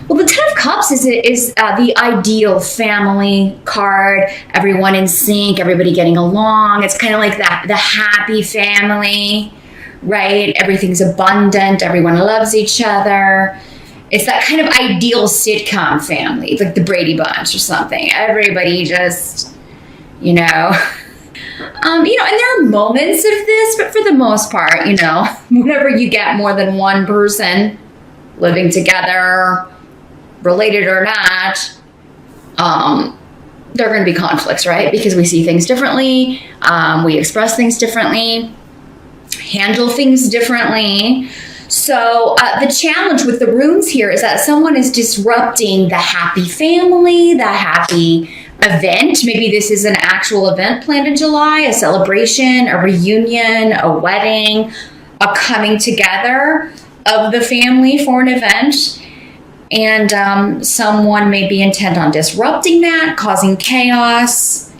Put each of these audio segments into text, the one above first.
Well, the Ten of Cups is the ideal family card. Everyone in sync, everybody getting along. It's kind of like that, the happy family, right? Everything's abundant. Everyone loves each other. It's that kind of ideal sitcom family, like the Brady Bunch or something. Everybody just, you know, and there are moments of this, but for the most part, whenever you get more than one person living together, related or not, there are going to be conflicts, right? Because we see things differently, we express things differently, handle things differently. So the challenge with the runes here is that someone is disrupting the happy family, the happy event. Maybe this is an actual event planned in July, a celebration, a reunion, a wedding, a coming together of the family for an event. And someone may be intent on disrupting that, causing chaos,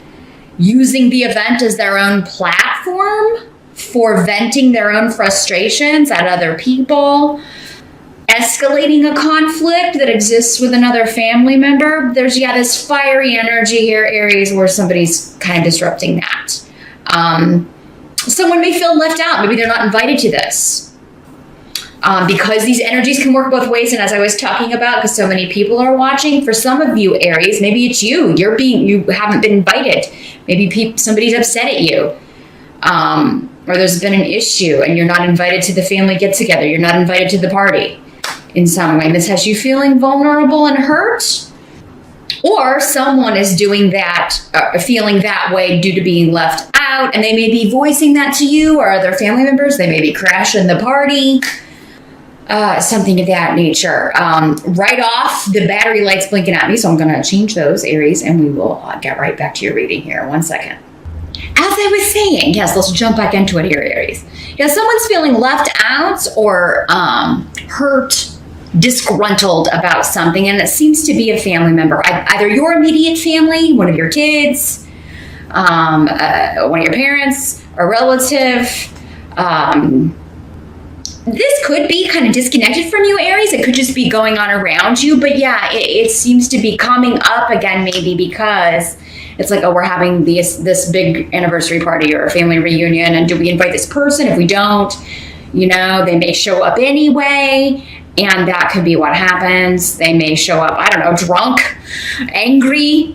using the event as their own platform for venting their own frustrations at other people, escalating a conflict that exists with another family member. There's this fiery energy here, Aries, where somebody's kind of disrupting that. Someone may feel left out. Maybe they're not invited to this. Because these energies can work both ways, and as I was talking about, because so many people are watching, for some of you, Aries, maybe it's you. You haven't been invited. Maybe somebody's upset at you. Or there's been an issue and you're not invited to the family get-together. You're not invited to the party in some way. This has you feeling vulnerable and hurt. Or someone is doing that, feeling that way due to being left out, and they may be voicing that to you or other family members. They may be crashing the party, something of that nature. Right off, the battery light's blinking at me, so I'm going to change those, Aries, and we will get right back to your reading here. 1 second. As I was saying, yes, let's jump back into it here, Aries. Someone's feeling left out or hurt, disgruntled about something, and it seems to be a family member. Either your immediate family, one of your kids, one of your parents, a relative. This could be kind of disconnected from you, Aries. It could just be going on around you. But yeah, it seems to be coming up again, maybe because it's like, oh, we're having this big anniversary party or a family reunion, and do we invite this person? If we don't, they may show up anyway, and that could be what happens. They may show up, I don't know, drunk, angry,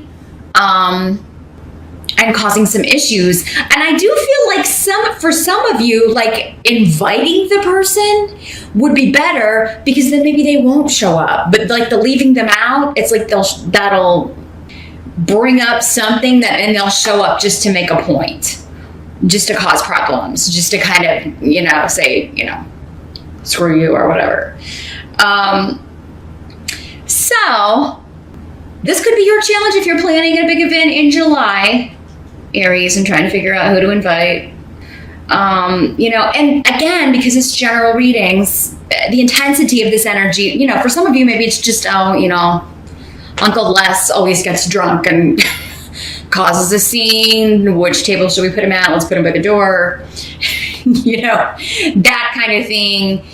and causing some issues. And I do feel like for some of you, like inviting the person would be better, because then maybe they won't show up. But like the leaving them out, it's like that'll bring up something and they'll show up just to make a point, just to cause problems, just to kind of, say, screw you or whatever. So this could be your challenge if you're planning a big event in July, Aries, and trying to figure out who to invite. And again, because it's general readings, the intensity of this energy, for some of you, maybe it's just, Uncle Les always gets drunk and causes a scene. Which table should we put him at? Let's put him by the door. That kind of thing.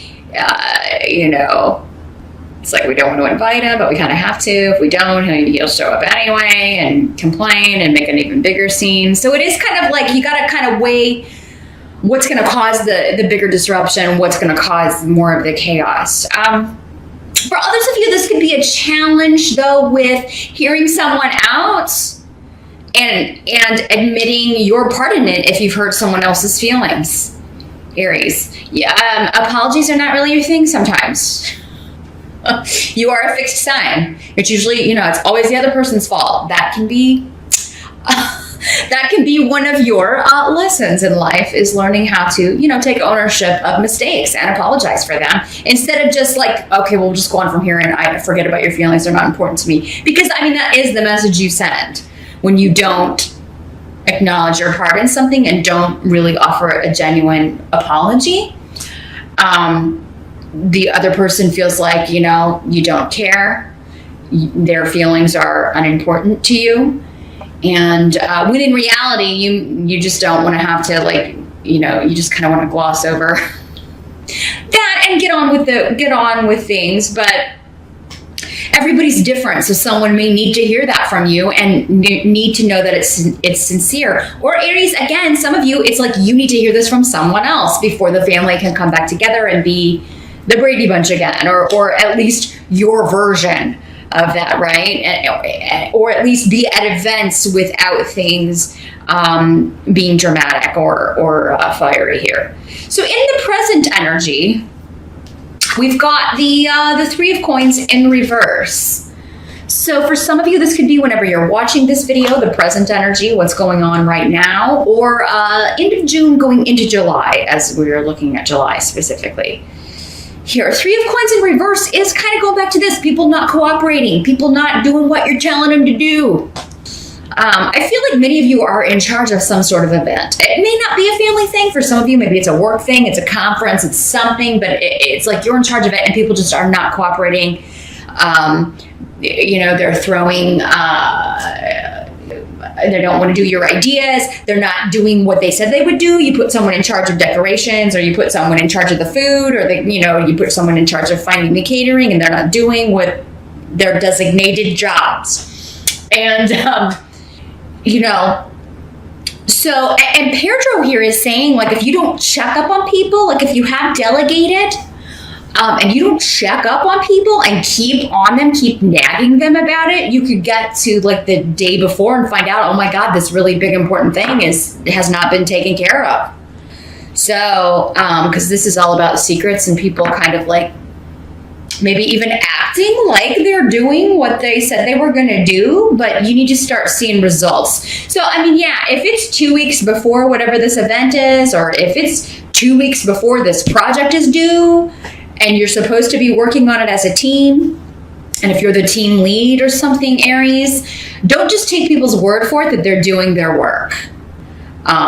It's like we don't want to invite him, but we kind of have to. If we don't, he'll show up anyway and complain and make an even bigger scene. So it is kind of like you got to kind of weigh what's going to cause the bigger disruption, what's going to cause more of the chaos. For others of you, this could be a challenge, though, with hearing someone out and admitting your part in it if you've hurt someone else's feelings, Aries. Yeah, apologies are not really your thing sometimes. You are a fixed sign. It's usually, it's always the other person's fault. That can be one of your lessons in life, is learning how to, take ownership of mistakes and apologize for them, instead of just like, okay, we'll just go on from here and I forget about your feelings. They're not important to me. Because that is the message you send when you don't acknowledge your part in something and don't really offer a genuine apology. The other person feels like, you don't care. Their feelings are unimportant to you. And when in reality, you just don't want to have to, you just kind of want to gloss over that and get on with things. But everybody's different. So someone may need to hear that from you and need to know that it's sincere. Or Aries, again, some of you, it's like you need to hear this from someone else before the family can come back together and be the Brady Bunch again, or at least your version of that, right? Or at least be at events without things being dramatic or fiery here. So in the present energy, we've got the Three of Coins in reverse. So for some of you, this could be whenever you're watching this video, the present energy, what's going on right now, or end of June going into July, as we're looking at July specifically. Here, Three of Coins in reverse is kind of going back to this, people not cooperating, people not doing what you're telling them to do. I feel like many of you are in charge of some sort of event. It may not be a family thing. For some of you, maybe it's a work thing, it's a conference, it's something, but it's like you're in charge of it and people just are not cooperating. You know, they're throwing, they don't want to do your ideas. They're not doing what they said they would do. You put someone in charge of decorations, or you put someone in charge of the food, or you put someone in charge of finding the catering, and they're not doing what their designated jobs. And, so, and Pedro here is saying, like, if you don't check up on people, like if you have delegated, and you don't check up on people and keep on them, keep nagging them about it, you could get to like the day before and find out, oh my God, this really big important thing has not been taken care of. So, because this is all about secrets and people kind of like maybe even acting like they're doing what they said they were going to do, but you need to start seeing results. So, I mean, yeah, if it's 2 weeks before whatever this event is, or if it's 2 weeks before this project is due, and you're supposed to be working on it as a team, and if you're the team lead or something, Aries, don't just take people's word for it that they're doing their work.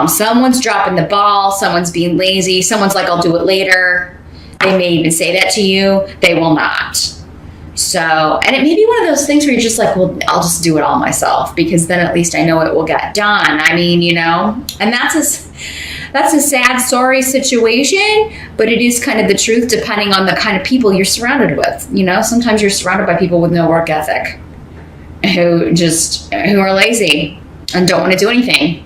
Someone's dropping the ball, someone's being lazy, someone's like, I'll do it later. They may even say that to you. They will not. So, and it may be one of those things where you're just like, well, I'll just do it all myself, because then at least I know it will get done. I mean, and that's a sad, sorry situation, but it is kind of the truth depending on the kind of people you're surrounded with. Sometimes you're surrounded by people with no work ethic who are lazy and don't want to do anything.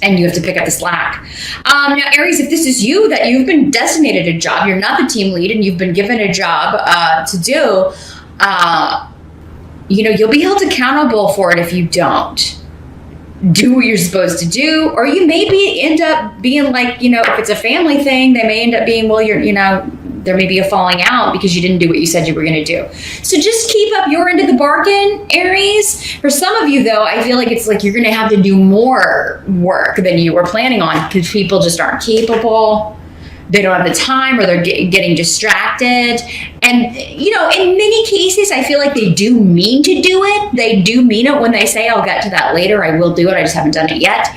And you have to pick up the slack. Now, Aries, if this is you, that you've been designated a job, you're not the team lead, and you've been given a job to do, you'll be held accountable for it if you don't do what you're supposed to do. Or you maybe end up being like, if it's a family thing, they may end up being, well, there may be a falling out because you didn't do what you said you were going to do. So just keep up your end of the bargain, Aries. For some of you, though, I feel like it's like you're going to have to do more work than you were planning on, because people just aren't capable. They don't have the time, or they're getting distracted. And, in many cases, I feel like they do mean to do it. They do mean it when they say, I'll get to that later. I will do it. I just haven't done it yet.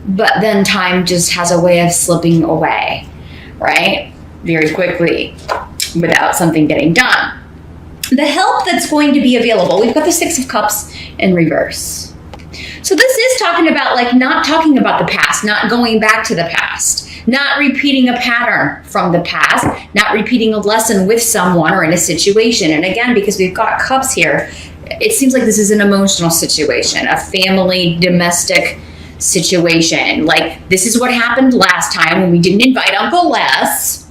But then time just has a way of slipping away, right? Very quickly without something getting done. The help that's going to be available, we've got the Six of Cups in reverse. So this is talking about like not talking about the past, not going back to the past, not repeating a pattern from the past, not repeating a lesson with someone or in a situation. And again, because we've got cups here, it seems like this is an emotional situation, a family, domestic situation. Like, this is what happened last time when we didn't invite Uncle Les.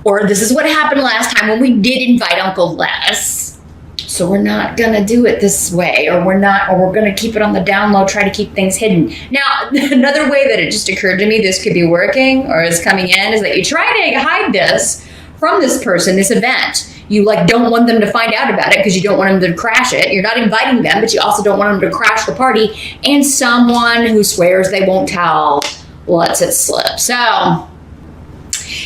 Or this is what happened last time when we did invite Uncle Les. So we're not going to do it this way, or we're going to keep it on the down low, try to keep things hidden. Now, another way that it just occurred to me this could be working or is coming in is that you try to hide this from this person, this event. You don't want them to find out about it because you don't want them to crash it. You're not inviting them, but you also don't want them to crash the party. And someone who swears they won't tell lets it slip. So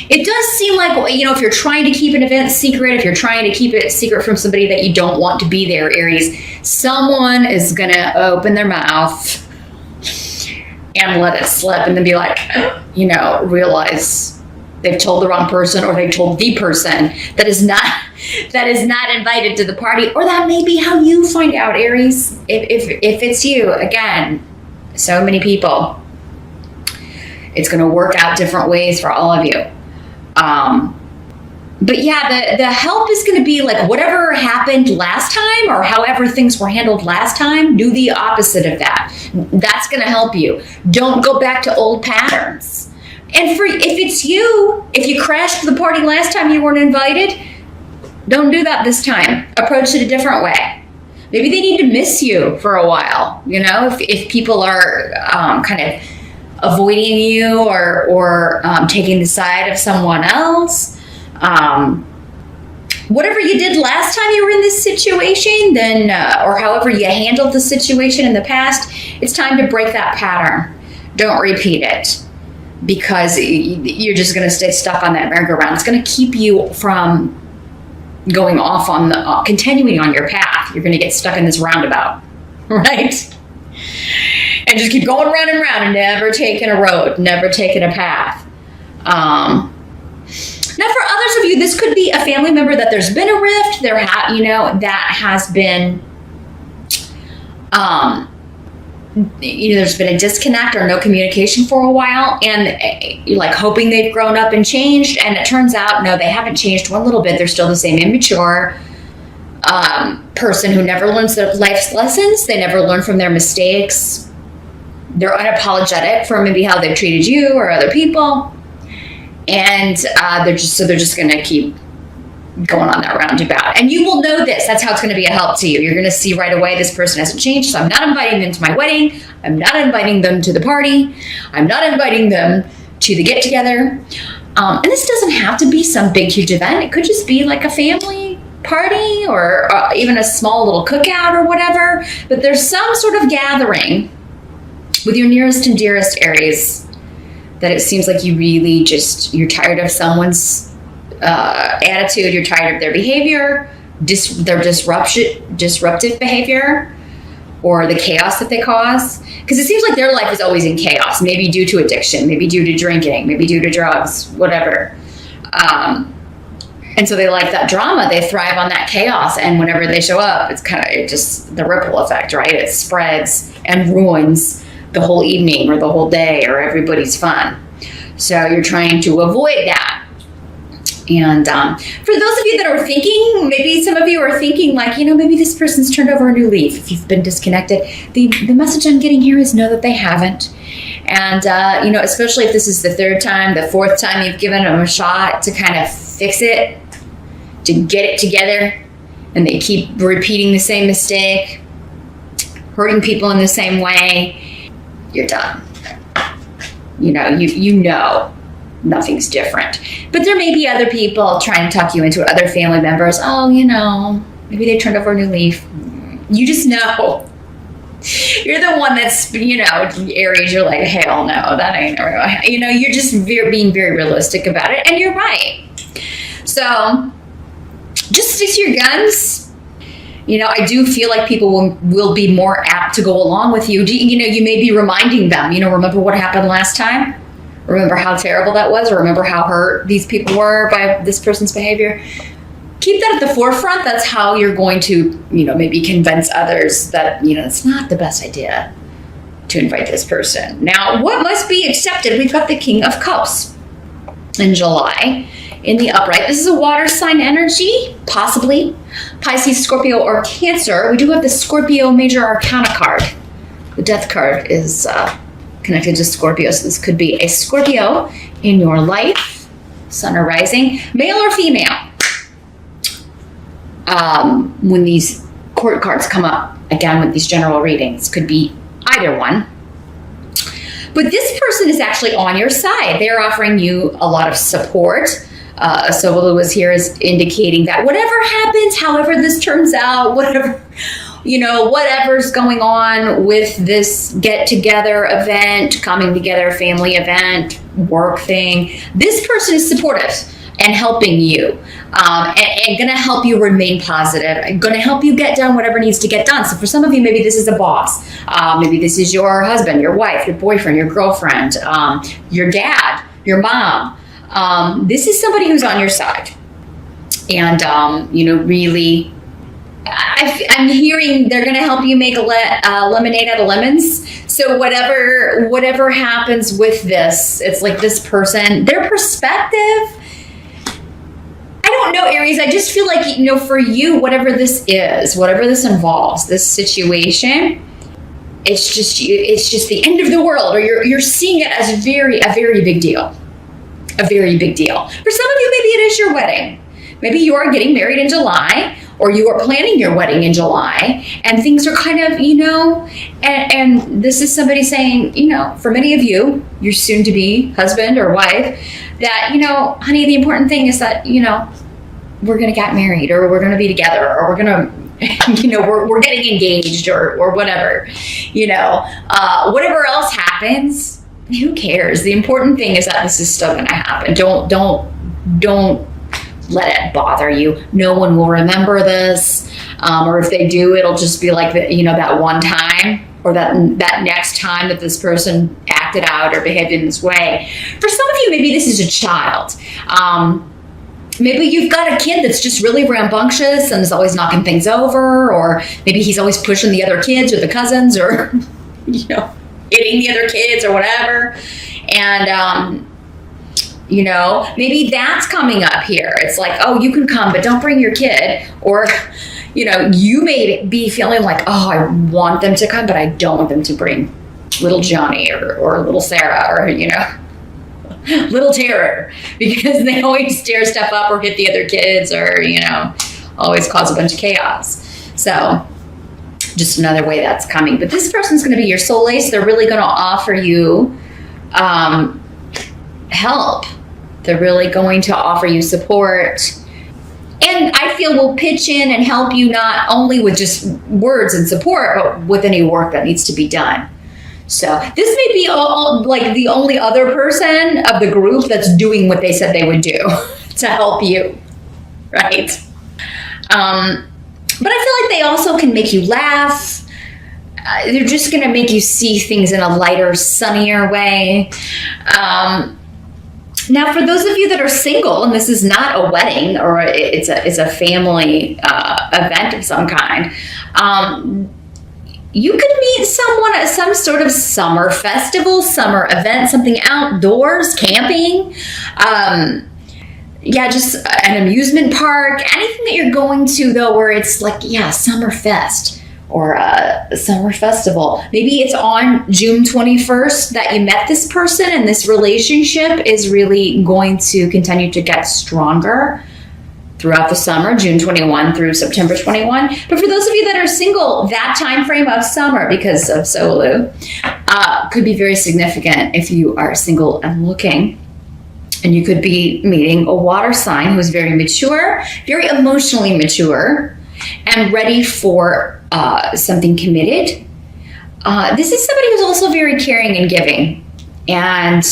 it does seem like, if you're trying to keep an event secret, if you're trying to keep it secret from somebody that you don't want to be there, Aries, someone is going to open their mouth and let it slip and then be like, realize they've told the wrong person, or they've told the person that is not invited to the party. Or that may be how you find out, Aries, if it's you. Again, so many people. It's going to work out different ways for all of you. But yeah, the help is going to be like whatever happened last time or however things were handled last time, do the opposite of that. That's going to help you. Don't go back to old patterns. And if it's you, if you crashed the party last time you weren't invited, don't do that this time. Approach it a different way. Maybe they need to miss you for a while. You know, if people are kind of avoiding you or taking the side of someone else, whatever you did last time you were in this situation, then or however you handled the situation in the past, it's time to break that pattern. Don't repeat it, because you're just going to stay stuck on that merry-go-round. It's going to keep you from going off on the continuing on your path. You're going to get stuck in this roundabout, right? And just keep going round and round and never taking a road, never taking a path. Now, for others of you, this could be a family member that there's been a rift. That has been, there's been a disconnect or no communication for a while, and you're like hoping they've grown up and changed, and it turns out, no, they haven't changed one little bit. They're still the same immature person who never learns their life's lessons. They never learn from their mistakes. They're unapologetic for maybe how they've treated you or other people. And they're just going to keep going on that roundabout. And you will know this. That's how it's going to be a help to you. You're going to see right away this person hasn't changed, so I'm not inviting them to my wedding. I'm not inviting them to the party. I'm not inviting them to the get-together. And this doesn't have to be some big, huge event. It could just be like a family party or even a small little cookout or whatever. But there's some sort of gathering with your nearest and dearest Aries that it seems like you really you're tired of someone's attitude, you're tired of their behavior, their disruptive behavior, or the chaos that they cause. Because it seems like their life is always in chaos, maybe due to addiction, maybe due to drinking, maybe due to drugs, whatever. And so they like that drama, they thrive on that chaos, and whenever they show up, it's kind of just the ripple effect, right? It spreads and ruins the whole evening or the whole day or everybody's fun. So you're trying to avoid that. And for those of you that are thinking, maybe some of you are thinking like, maybe this person's turned over a new leaf. If you've been disconnected, the message I'm getting here is no, that they haven't. And, especially if this is the third time, the fourth time you've given them a shot to kind of fix it, to get it together, and they keep repeating the same mistake, hurting people in the same way, you're done. You know nothing's different. But there may be other people trying to talk you into it, other family members. Oh, maybe they turned over a new leaf. You just know. You're the one that's, Aries, you're like, hell no, that ain't real. You're just being very realistic about it, and you're right. So just stick to your guns. I do feel like people will be more apt to go along with you. You may be reminding them, remember what happened last time? Remember how terrible that was? Or remember how hurt these people were by this person's behavior? Keep that at the forefront. That's how you're going to, maybe convince others that, it's not the best idea to invite this person. Now, what must be accepted? We've got the King of Cups in July. In the upright, this is a water sign energy, possibly Pisces, Scorpio, or Cancer. We do have the Scorpio Major Arcana card. The Death card is connected to Scorpio, so this could be a Scorpio in your life, sun or rising, male or female. When these court cards come up, again with these general readings, could be either one. But this person is actually on your side. They're offering you a lot of support. So what Lewis here is indicating that whatever happens, however this turns out, whatever's going on with this get-together event, coming together, family event, work thing, this person is supportive and helping you and going to help you remain positive and going to help you get done whatever needs to get done. So for some of you, maybe this is a boss. Maybe this is your husband, your wife, your boyfriend, your girlfriend, your dad, your mom. This is somebody who's on your side. And, really, I'm hearing they're going to help you make a lemonade out of lemons. So whatever happens with this, it's like this person, their perspective, I don't know, Aries. I just feel like, for you, whatever this is, whatever this involves, this situation, it's just the end of the world, or you're seeing it as a very big deal. A very big deal. For some of you, maybe it is your wedding. Maybe you are getting married in July, or you are planning your wedding in July, and things are kind of, and this is somebody saying, for many of you, your soon-to-be husband or wife, that, honey, the important thing is that, we're going to get married, or we're going to be together, or we're going to, we're getting engaged, or whatever, whatever else happens, who cares? The important thing is that this is still going to happen. Don't let it bother you. No one will remember this, or if they do, it'll just be like that one time, or that next time that this person acted out or behaved in this way. For some of you, maybe this is a child. Maybe you've got a kid that's just really rambunctious and is always knocking things over, or maybe he's always pushing the other kids or the cousins, or hitting the other kids or whatever. And maybe that's coming up here. It's like, oh, you can come, but don't bring your kid. Or, you may be feeling like, oh, I want them to come, but I don't want them to bring little Johnny or little Sarah, or, little Terror, because they always stir stuff up or hit the other kids, or, always cause a bunch of chaos. So just another way that's coming. But this person's going to be your soulmate. So they're really going to offer you help. They're really going to offer you support. And I feel will pitch in and help you not only with just words and support, but with any work that needs to be done. So this may be like the only other person of the group that's doing what they said they would do to help you, right? But I feel like they also can make you laugh. They're just going to make you see things in a lighter, sunnier way. Now, for those of you that are single, and this is not a wedding, or it's a family event of some kind, you could meet someone at some sort of summer festival, summer event, something outdoors, camping, just an amusement park, anything that you're going to, though, where it's like, summer fest or a summer festival. Maybe it's on June 21st that you met this person, and this relationship is really going to continue to get stronger throughout the summer, June 21 through September 21. But for those of you that are single, that time frame of summer, because of Solu, could be very significant if you are single and looking. And you could be meeting a water sign who's very mature, very emotionally mature, and ready for something committed. This is somebody who's also very caring and giving. And,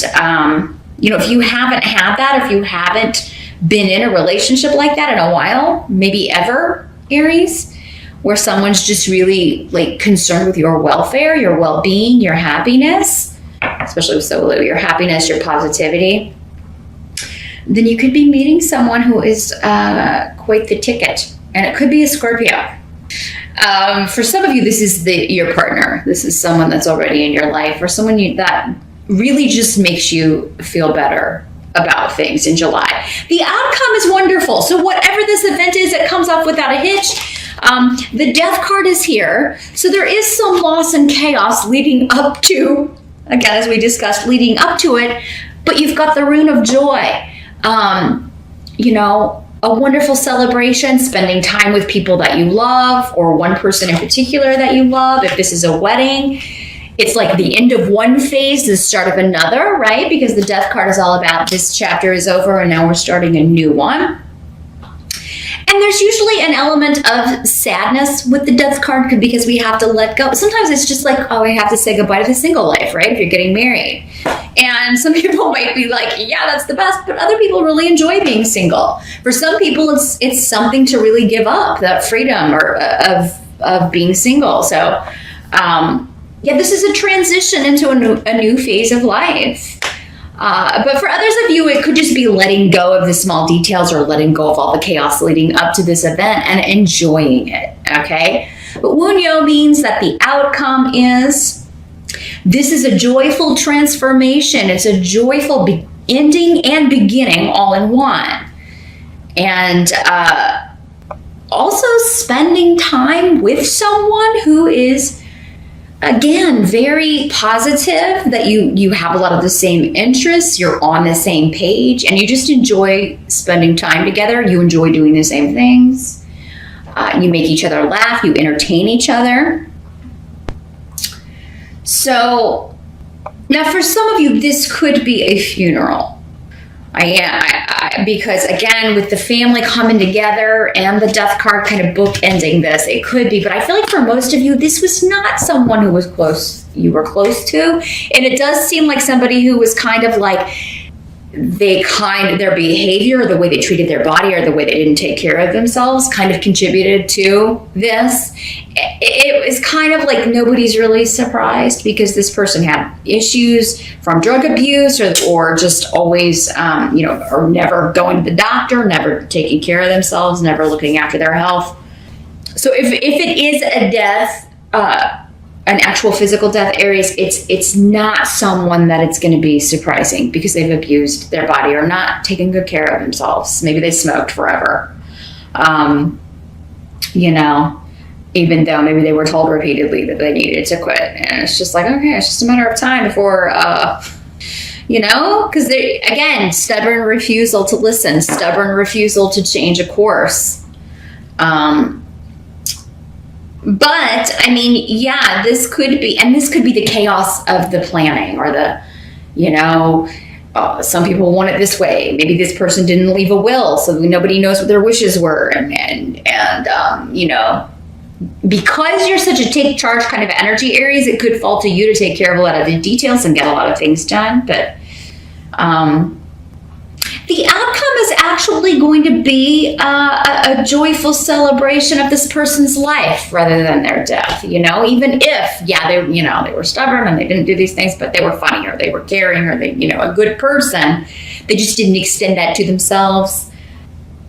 if you haven't had that, if you haven't been in a relationship like that in a while, maybe ever, Aries, where someone's just really like concerned with your welfare, your well-being, your happiness, especially with Solu, your happiness, your positivity, then you could be meeting someone who is quite the ticket. And it could be a Scorpio. For some of you, this is your partner. This is someone that's already in your life, or someone that really just makes you feel better about things in July. The outcome is wonderful. So whatever this event is, it comes off without a hitch. The death card is here. So there is some loss and chaos leading up to, again, as we discussed, leading up to it. But you've got the rune of joy. A wonderful celebration, spending time with people that you love, or one person in particular that you love. If this is a wedding, it's like the end of one phase, the start of another, right? Because the death card is all about this chapter is over and now we're starting a new one. And there's usually an element of sadness with the death card because we have to let go. Sometimes it's just like, oh, I have to say goodbye to the single life, right? If you're getting married. And some people might be like, yeah, that's the best. But other people really enjoy being single. For some people, it's something to really give up, that freedom of being single. So, this is a transition into a new phase of life. But for others of you, it could just be letting go of the small details or letting go of all the chaos leading up to this event and enjoying it, okay? But Wunyo means that the outcome is, this is a joyful transformation. It's a joyful ending and beginning all in one. And also spending time with someone who is, again, very positive, that you have a lot of the same interests, you're on the same page, and you just enjoy spending time together. You enjoy doing the same things. You make each other laugh, you entertain each other. So now for some of you, this could be a funeral. Because again, with the family coming together and the death card kind of bookending this, it could be. But I feel like for most of you, this was not someone who was close, you were close to. And it does seem like somebody who was kind of like, their behavior, the way they treated their body, or the way they didn't take care of themselves kind of contributed to this. It was kind of like nobody's really surprised, because this person had issues from drug abuse or just always, or never going to the doctor, never taking care of themselves, never looking after their health. So if it is a death, an actual physical death, Aries, it's not someone that it's going to be surprising, because they've abused their body or not taken good care of themselves. Maybe they smoked forever, even though maybe they were told repeatedly that they needed to quit. And it's just like, okay, it's just a matter of time before, because they, again, stubborn refusal to listen, stubborn refusal to change a course. But I mean, yeah, this could be the chaos of the planning, or the, some people want it this way. Maybe this person didn't leave a will, so nobody knows what their wishes were. And because you're such a take charge kind of energy, Aries, it could fall to you to take care of a lot of the details and get a lot of things done. But, the outcome is actually going to be a joyful celebration of this person's life rather than their death, even if, they were stubborn and they didn't do these things, but they were funny, or they were caring, or they, a good person. They just didn't extend that to themselves.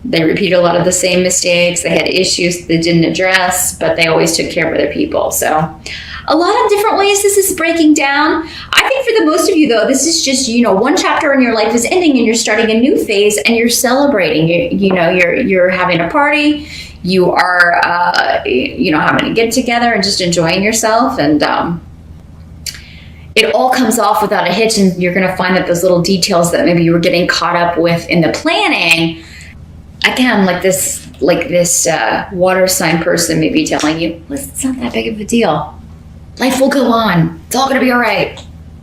They repeated a lot of the same mistakes. They had issues they didn't address, but they always took care of other people. So a lot of different ways this is breaking down. I think for the most of you, though, this is just, one chapter in your life is ending and you're starting a new phase and you're celebrating. You're having a party. You are, having a get together and just enjoying yourself. And it all comes off without a hitch. And you're going to find that those little details that maybe you were getting caught up with in the planning, again, like this water sign person may be telling you, listen, it's not that big of a deal. Life will go on. It's all going to be all right.